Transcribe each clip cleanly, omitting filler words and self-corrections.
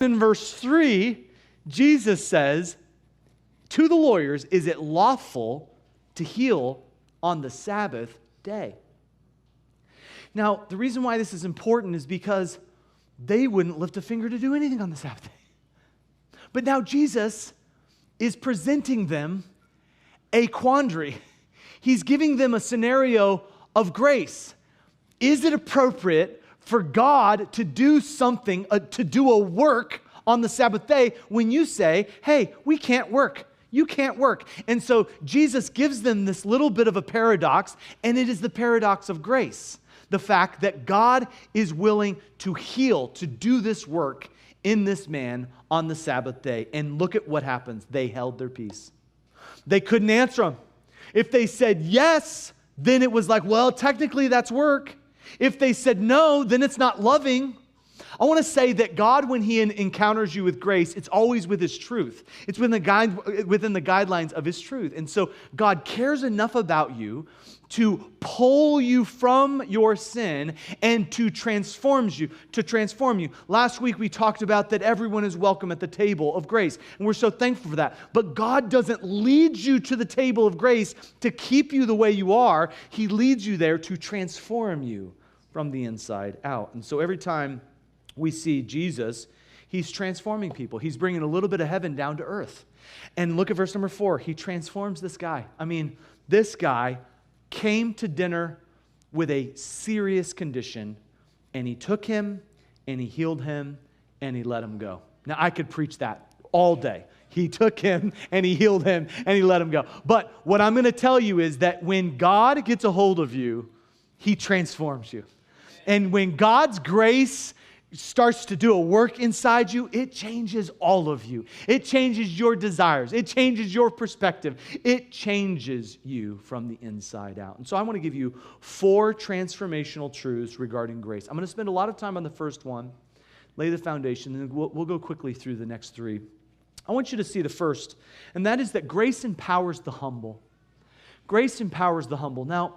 In verse 3, Jesus says to the lawyers, is it lawful to heal on the Sabbath day? Now, the reason why this is important is because they wouldn't lift a finger to do anything on the Sabbath day. But now Jesus is presenting them a quandary. He's giving them a scenario of grace. Is it appropriate for God to do something, to do a work on the Sabbath day when you say, hey, we can't work? You can't work. And so Jesus gives them this little bit of a paradox, and it is the paradox of grace. The fact that God is willing to heal, to do this work in this man on the Sabbath day. And look at what happens. They held their peace. They couldn't answer him. If they said yes, then it was like, well, technically that's work. If they said no, then it's not loving. I want to say that God, when He encounters you with grace, it's always with His truth. It's within the guidelines of His truth. And so God cares enough about you to pull you from your sin and to transform you. Last week we talked about that everyone is welcome at the table of grace, and we're so thankful for that. But God doesn't lead you to the table of grace to keep you the way you are. He leads you there to transform you from the inside out. And so every time we see Jesus, He's transforming people. He's bringing a little bit of heaven down to earth. And look at verse number 4. He transforms this guy. I mean, this guy came to dinner with a serious condition, and He took him, and He healed him, and He let him go. Now, I could preach that all day. He took him, and He healed him, and He let him go. But what I'm going to tell you is that when God gets a hold of you, He transforms you. And when God's grace starts to do a work inside you, it changes all of you. It changes your desires. It changes your perspective. It changes you from the inside out. And so I want to give you 4 transformational truths regarding grace. I'm going to spend a lot of time on the first one, lay the foundation, and we'll go quickly through the next 3. I want you to see the first, and that is that grace empowers the humble. Grace empowers the humble. Now,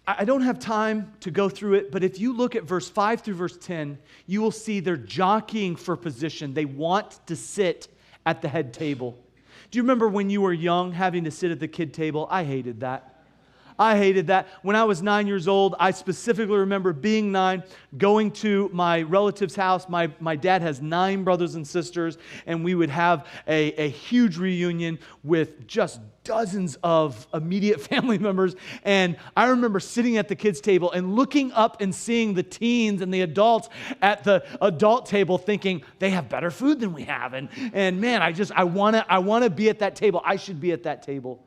I don't have time to go through it, but if you look at verse 5 through verse 10, you will see they're jockeying for position. They want to sit at the head table. Do you remember when you were young having to sit at the kid table? I hated that. When I was 9 years old, I specifically remember being 9, going to my relative's house. My dad has 9 brothers and sisters, and we would have a huge reunion with just dozens of immediate family members. And I remember sitting at the kids' table and looking up and seeing the teens and the adults at the adult table thinking, they have better food than we have. And man, I want to be at that table. I should be at that table.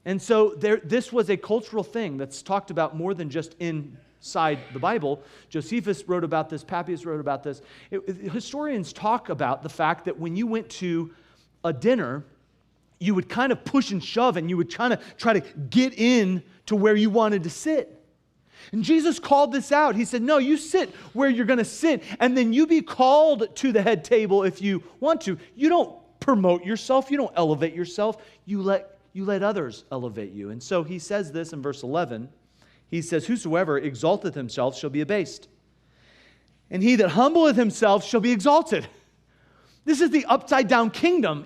And so this was a cultural thing that's talked about more than just inside the Bible. Josephus wrote about this. Papias wrote about this. Historians talk about the fact that when you went to a dinner, you would kind of push and shove, and you would kind of try to get in to where you wanted to sit. And Jesus called this out. He said, no, you sit where you're going to sit, and then you be called to the head table if you want to. You don't promote yourself. You don't elevate yourself. You let others elevate you. And so he says this in verse 11. He says, whosoever exalteth himself shall be abased, and he that humbleth himself shall be exalted. This is the upside down kingdom.